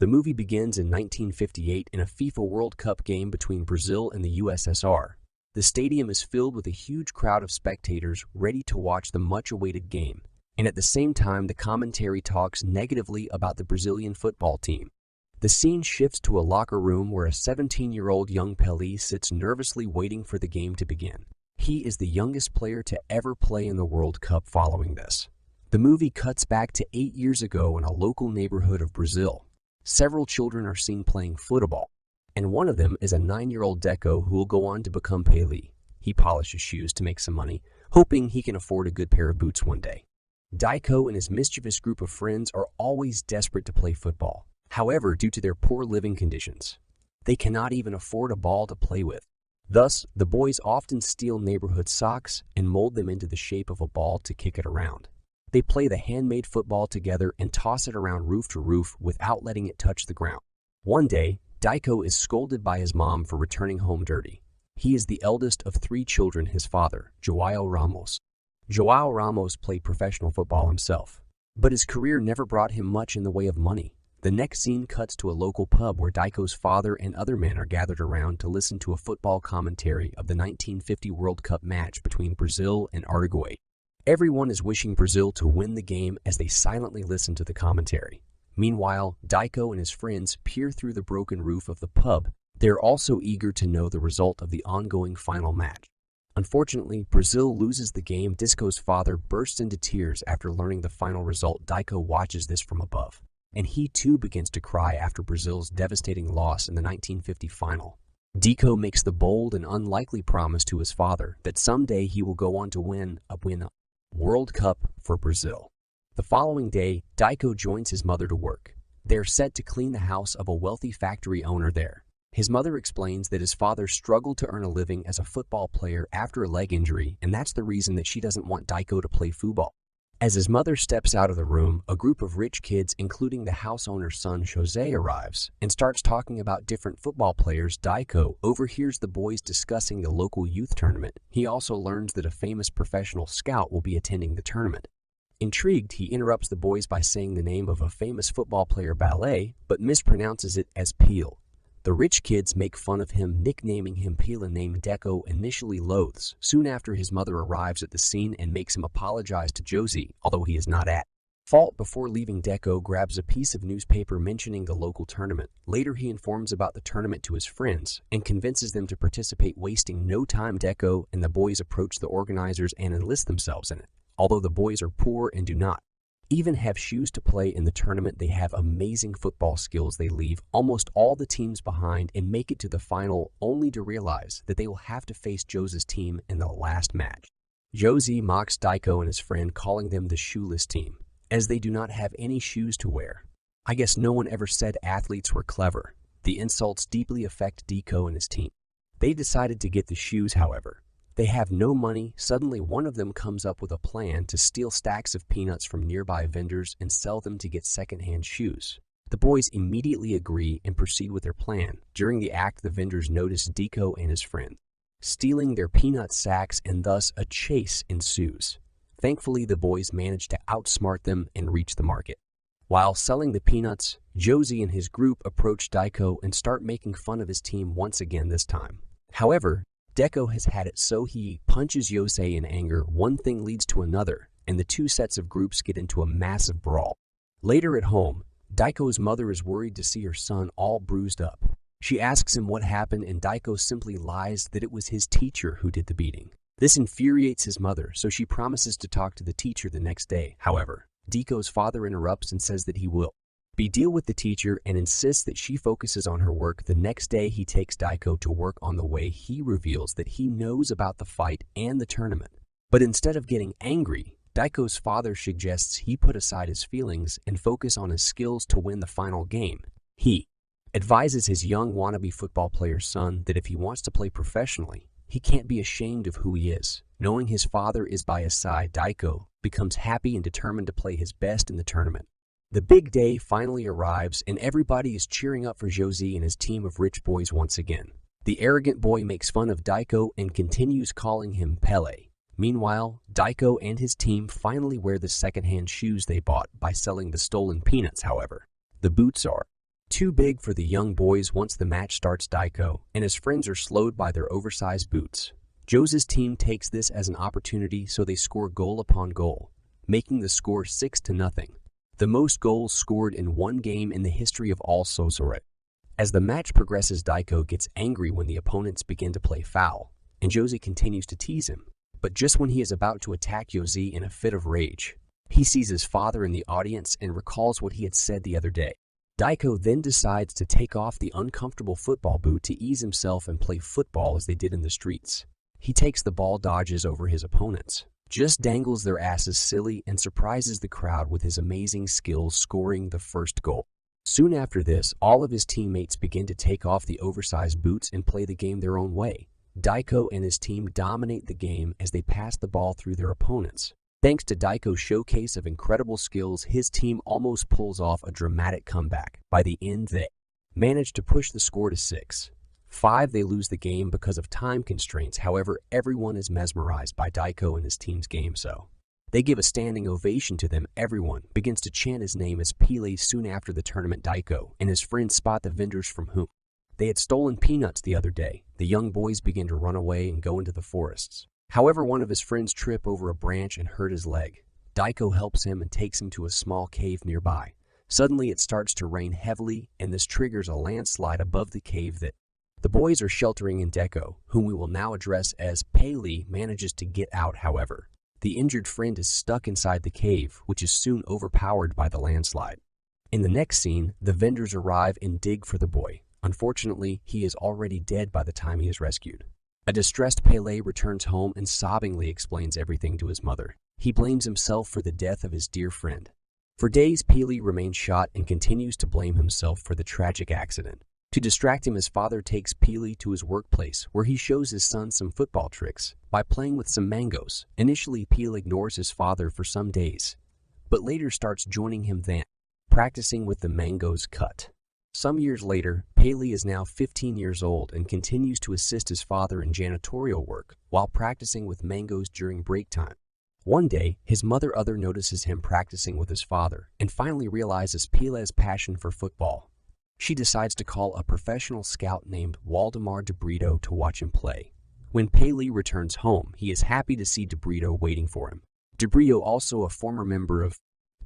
The movie begins in 1958 in a FIFA World Cup game between Brazil and the USSR. The stadium is filled with a huge crowd of spectators ready to watch the much-awaited game, and at the same time the commentary talks negatively about the Brazilian football team. The scene shifts to a locker room where a 17-year-old young Pele sits nervously waiting for the game to begin. He is the youngest player to ever play in the World Cup following this. The movie cuts back to 8 years ago in a local neighborhood of Brazil. Several children are seen playing football, and one of them is a 9-year-old Deco who will go on to become Pele. He polishes shoes to make some money, hoping he can afford a good pair of boots one day. Deco and his mischievous group of friends are always desperate to play football. However, due to their poor living conditions, they cannot even afford a ball to play with. Thus, the boys often steal neighborhood socks and mold them into the shape of a ball to kick it around. They play the handmade football together and toss it around roof to roof without letting it touch the ground. One day, Deco is scolded by his mom for returning home dirty. He is the eldest of 3 children, his father, João Ramos. João Ramos played professional football himself, but his career never brought him much in the way of money. The next scene cuts to a local pub where Deco's father and other men are gathered around to listen to a football commentary of the 1950 World Cup match between Brazil and Uruguay. Everyone is wishing Brazil to win the game as they silently listen to the commentary. Meanwhile, Deco and his friends peer through the broken roof of the pub. They are also eager to know the result of the ongoing final match. Unfortunately, Brazil loses the game. Deco's father bursts into tears after learning the final result. Deco watches this from above, and he too begins to cry after Brazil's devastating loss in the 1950 final. Deco makes the bold and unlikely promise to his father that someday he will go on to win a World Cup for Brazil. The following day, Deco joins his mother to work. They are set to clean the house of a wealthy factory owner there. His mother explains that his father struggled to earn a living as a football player after a leg injury, and that's the reason that she doesn't want Deco to play football. As his mother steps out of the room, a group of rich kids, including the house owner's son Jose, arrives and starts talking about different football players. Deco overhears the boys discussing the local youth tournament. He also learns that a famous professional scout will be attending the tournament. Intrigued, he interrupts the boys by saying the name of a famous football player, Pele, but mispronounces it as Pele. The rich kids make fun of him, nicknaming him Pele, a name Deco initially loathes. Soon after, his mother arrives at the scene and makes him apologize to Josie, although he is not at fault. Before leaving, Deco grabs a piece of newspaper mentioning the local tournament. Later, he informs about the tournament to his friends and convinces them to participate. Wasting no time, Deco and the boys approach the organizers and enlist themselves in it. Although the boys are poor and do not even have shoes to play in the tournament, they have amazing football skills. They leave almost all the teams behind and make it to the final, only to realize that they will have to face Josie's team in the last match. Josie mocks Deco and his friend, calling them the shoeless team, as they do not have any shoes to wear. I guess no one ever said athletes were clever. The insults deeply affect Deco and his team. They decided to get the shoes, however. They have no money. Suddenly, one of them comes up with a plan to steal stacks of peanuts from nearby vendors and sell them to get second-hand shoes. The boys immediately agree and proceed with their plan. During the act, the vendors notice Deco and his friend stealing their peanut sacks, and thus a chase ensues. Thankfully, the boys manage to outsmart them and reach the market. While selling the peanuts, Josie and his group approach Deco and start making fun of his team once again this time. However, Deco has had it, so he punches Jose in anger. One thing leads to another, and the two sets of groups get into a massive brawl. Later at home, Deco's mother is worried to see her son all bruised up. She asks him what happened, and Deco simply lies that it was his teacher who did the beating. This infuriates his mother, so she promises to talk to the teacher the next day. However, Deco's father interrupts and says that he will deal with the teacher and insists that she focuses on her work. The next day, he takes Deco to work. On the way, he reveals that he knows about the fight and the tournament. But instead of getting angry, Deco's father suggests he put aside his feelings and focus on his skills to win the final game. He advises his young wannabe football player's son that if he wants to play professionally, he can't be ashamed of who he is. Knowing his father is by his side, Deco becomes happy and determined to play his best in the tournament. The big day finally arrives, and everybody is cheering up for Jose and his team of rich boys once again. The arrogant boy makes fun of Deco and continues calling him Pele. Meanwhile, Deco and his team finally wear the second-hand shoes they bought by selling the stolen peanuts. However, the boots are Too big for the young boys once the match starts. Daiko and his friends are slowed by their oversized boots. Jose's team takes this as an opportunity, so they score goal upon goal, making the score 6-0. The most goals scored in one game in the history of all Sosore. As the match progresses, Daiko gets angry when the opponents begin to play foul, and Jose continues to tease him. But just when he is about to attack Jose in a fit of rage, he sees his father in the audience and recalls what he had said the other day. Daiko then decides to take off the uncomfortable football boot to ease himself and play football as they did in the streets. He takes the ball, dodges over his opponents, just dangles their asses silly, and surprises the crowd with his amazing skills, scoring the first goal. Soon after this, all of his teammates begin to take off the oversized boots and play the game their own way. Daiko and his team dominate the game as they pass the ball through their opponents. Thanks to Daiko's showcase of incredible skills, his team almost pulls off a dramatic comeback. By the end, they manage to push the score to 6-5. They lose the game because of time constraints. However, everyone is mesmerized by Daiko and his team's game, so they give a standing ovation to them. Everyone begins to chant his name as Pele. Soon after the tournament, Daiko and his friends spot the vendors from whom they had stolen peanuts the other day. The young boys begin to run away and go into the forests. However, one of his friends trips over a branch and hurt his leg. Daiko helps him and takes him to a small cave nearby. Suddenly, it starts to rain heavily, and this triggers a landslide above the cave that the boys are sheltering in. Daiko, whom we will now address as Pele, manages to get out. However, the injured friend is stuck inside the cave, which is soon overpowered by the landslide. In the next scene, the vendors arrive and dig for the boy. Unfortunately, he is already dead by the time he is rescued. A distressed Pele returns home and sobbingly explains everything to his mother. He blames himself for the death of his dear friend. For days, Pele remains shot and continues to blame himself for the tragic accident. To distract him, his father takes Pele to his workplace, where he shows his son some football tricks by playing with some mangoes. Initially, Pele ignores his father for some days, but later starts joining him, then practicing with the mangoes cut. Some years later, Pele is now 15 years old and continues to assist his father in janitorial work while practicing with mangoes during break time. One day, his mother notices him practicing with his father and finally realizes Pele's passion for football. She decides to call a professional scout named Waldemar de Brito to watch him play. When Pele returns home, he is happy to see de Brito waiting for him. De Brito, also a former member of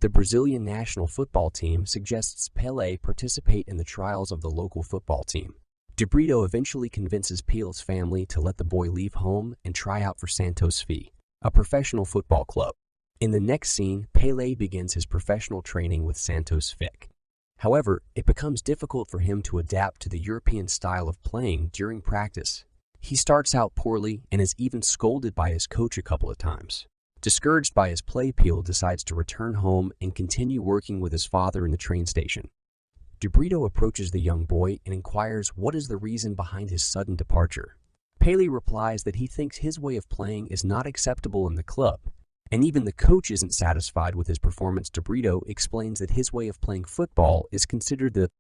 the Brazilian national football team, suggests Pele participate in the trials of the local football team. De Brito eventually convinces Pele's family to let the boy leave home and try out for Santos Fe, a professional football club. In the next scene, Pele begins his professional training with Santos Fe. However, it becomes difficult for him to adapt to the European style of playing during practice. He starts out poorly and is even scolded by his coach a couple of times. Discouraged by his play, Pele decides to return home and continue working with his father in the train station. De Brito approaches the young boy and inquires what is the reason behind his sudden departure. Pele replies that he thinks his way of playing is not acceptable in the club, and even the coach isn't satisfied with his performance. De Brito explains that his way of playing football is considered the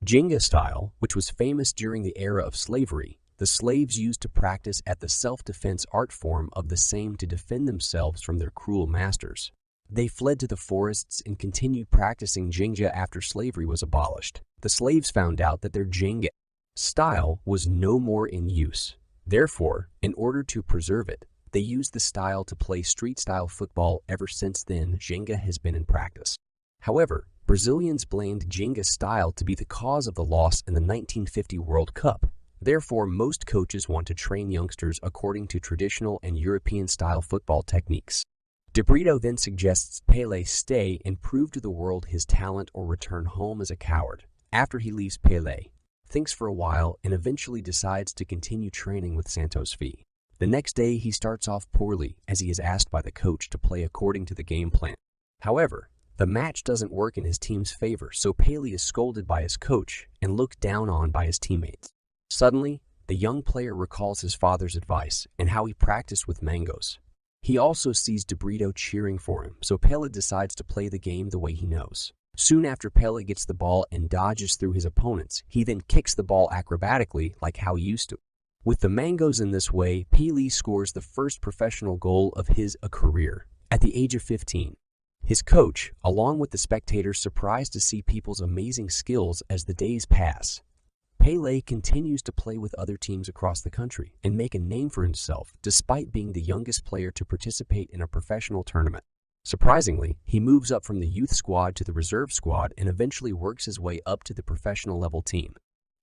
Jenga style, which was famous during the era of slavery. The slaves used to practice at the self-defense art form of the same to defend themselves from their cruel masters. They fled to the forests and continued practicing Jenga after slavery was abolished. The slaves found out that their Jenga style was no more in use. Therefore, in order to preserve it, they used the style to play street-style football. Ever since then, Jenga has been in practice. However, Brazilians blamed Jenga's style to be the cause of the loss in the 1950 World Cup. Therefore, most coaches want to train youngsters according to traditional and European-style football techniques. De Brito then suggests Pele stay and prove to the world his talent or return home as a coward. After he leaves, Pele thinks for a while and eventually decides to continue training with Santos Fe. The next day, he starts off poorly as he is asked by the coach to play according to the game plan. However, the match doesn't work in his team's favor, so Pele is scolded by his coach and looked down on by his teammates. Suddenly, the young player recalls his father's advice and how he practiced with mangoes. He also sees De Brito cheering for him, so Pele decides to play the game the way he knows. Soon after, Pele gets the ball and dodges through his opponents. He then kicks the ball acrobatically like how he used to. With the mangoes in this way, Pele scores the first professional goal of his career. At the age of 15, His coach, along with the spectators, surprised to see people's amazing skills as the days pass. Pele continues to play with other teams across the country and make a name for himself despite being the youngest player to participate in a professional tournament. Surprisingly, he moves up from the youth squad to the reserve squad and eventually works his way up to the professional level team.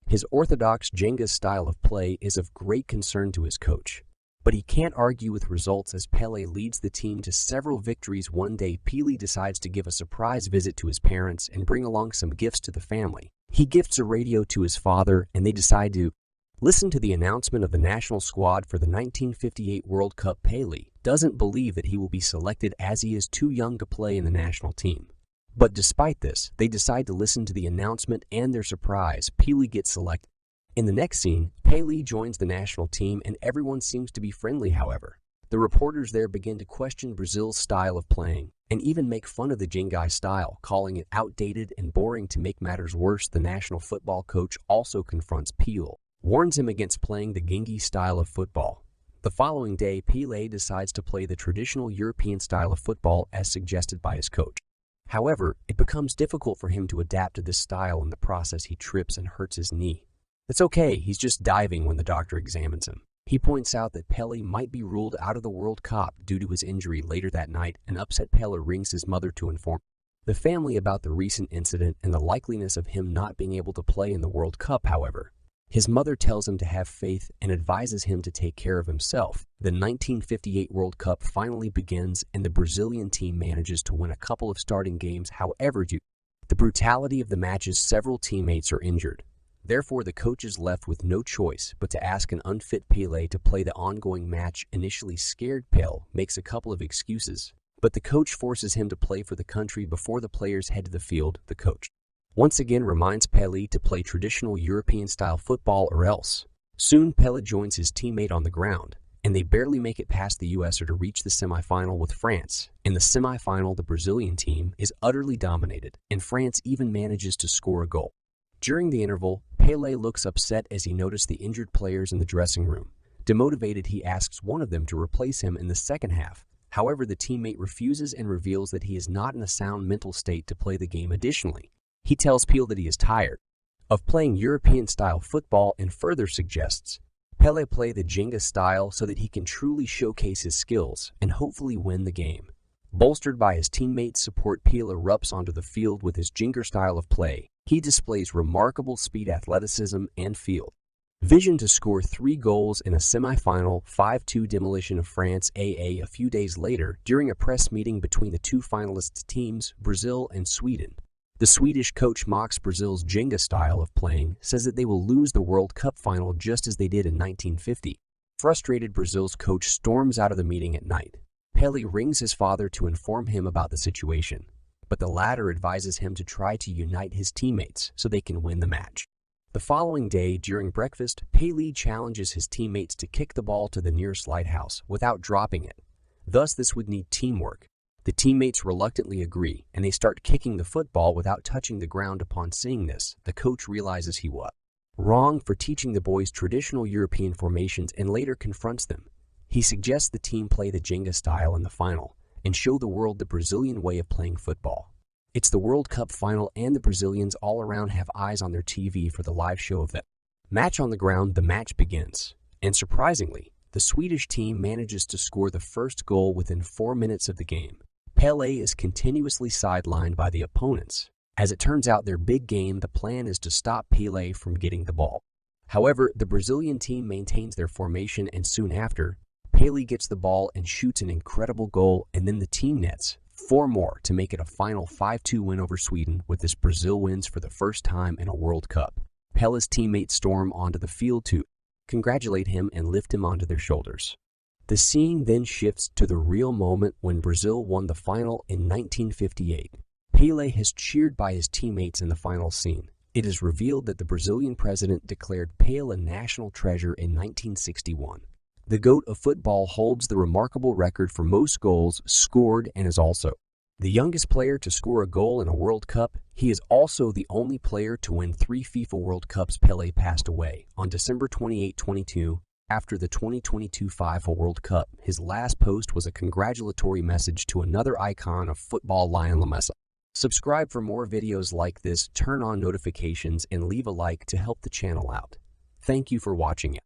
His orthodox Jenga style of play is of great concern to his coach, but he can't argue with results as Pele leads the team to several victories. One day, Pele decides to give a surprise visit to his parents and bring along some gifts to the family. He gifts a radio to his father, and they decide to listen to the announcement of the national squad for the 1958 World Cup. Pele doesn't believe that he will be selected as he is too young to play in the national team. But despite this, they decide to listen to the announcement, and their surprise, Pele gets selected. In the next scene, Pele joins the national team and everyone seems to be friendly. However, the reporters there begin to question Brazil's style of playing and even make fun of the Jenga style, calling it outdated and boring. To make matters worse, the national football coach also confronts Pele, warns him against playing the Jenga style of football. The following day, Pele decides to play the traditional European style of football as suggested by his coach. However, it becomes difficult for him to adapt to this style. In the process, he trips and hurts his knee. It's okay, he's just diving when the doctor examines him. He points out that Pele might be ruled out of the World Cup due to his injury. Later that night, an upset Pele rings his mother to inform the family about the recent incident and the likeliness of him not being able to play in the World Cup. However, his mother tells him to have faith and advises him to take care of himself. The 1958 World Cup finally begins and the Brazilian team manages to win a couple of starting games. However, due to the brutality of the matches, several teammates are injured. Therefore, the coach is left with no choice but to ask an unfit Pele to play the ongoing match. Initially scared, Pele makes a couple of excuses, but the coach forces him to play for the country. Before the players head to the field, the coach once again reminds Pele to play traditional European-style football or else. Soon, Pele joins his teammate on the ground, and they barely make it past the US or to reach the semifinal with France. In the semifinal, the Brazilian team is utterly dominated, and France even manages to score a goal. During the interval, Pele looks upset as he noticed the injured players in the dressing room. Demotivated, he asks one of them to replace him in the second half. However, the teammate refuses and reveals that he is not in a sound mental state to play the game. Additionally, he tells Pele that he is tired of playing European-style football and further suggests Pele play the Jenga style so that he can truly showcase his skills and hopefully win the game. Bolstered by his teammates' support, Pele erupts onto the field with his Jenga style of play. He displays remarkable speed, athleticism, and field vision to score 3 goals in a semi-final 5-2 demolition of France. A few days later, during a press meeting between the two finalist teams, Brazil and Sweden, the Swedish coach mocks Brazil's Jenga style of playing, says that they will lose the World Cup final just as they did in 1950. Frustrated, Brazil's coach storms out of the meeting at night. Pele rings his father to inform him about the situation, but the latter advises him to try to unite his teammates so they can win the match. The following day, during breakfast, Pele challenges his teammates to kick the ball to the nearest lighthouse without dropping it. Thus, this would need teamwork. The teammates reluctantly agree, and they start kicking the football without touching the ground. Upon seeing this, the coach realizes he was wrong for teaching the boys traditional European formations and later confronts them. He suggests the team play the Jenga style in the final and show the world the Brazilian way of playing football. It's the World Cup final, and the Brazilians all around have eyes on their TV for the live show of the match. On the ground, the match begins, and surprisingly, the Swedish team manages to score the first goal within 4 minutes of the game. Pele is continuously sidelined by the opponents. As it turns out, their big game, the plan is to stop Pele from getting the ball. However, the Brazilian team maintains their formation, and soon after, Pele gets the ball and shoots an incredible goal, and then the team nets 4 more to make it a final 5-2 win over Sweden. With this, Brazil wins for the first time in a World Cup. Pele's teammates storm onto the field to congratulate him and lift him onto their shoulders. The scene then shifts to the real moment when Brazil won the final in 1958. Pele is cheered by his teammates in the final scene. It is revealed that the Brazilian president declared Pele a national treasure in 1961. The GOAT of football holds the remarkable record for most goals scored and is also the youngest player to score a goal in a World Cup. He is also the only player to win 3 FIFA World Cups. Pele passed away on December 28, 2022 After the 2022 FIFA World Cup, his last post was a congratulatory message to another icon of football, Lionel Messi. Subscribe for more videos like this, turn on notifications, and leave a like to help the channel out. Thank you for watching it.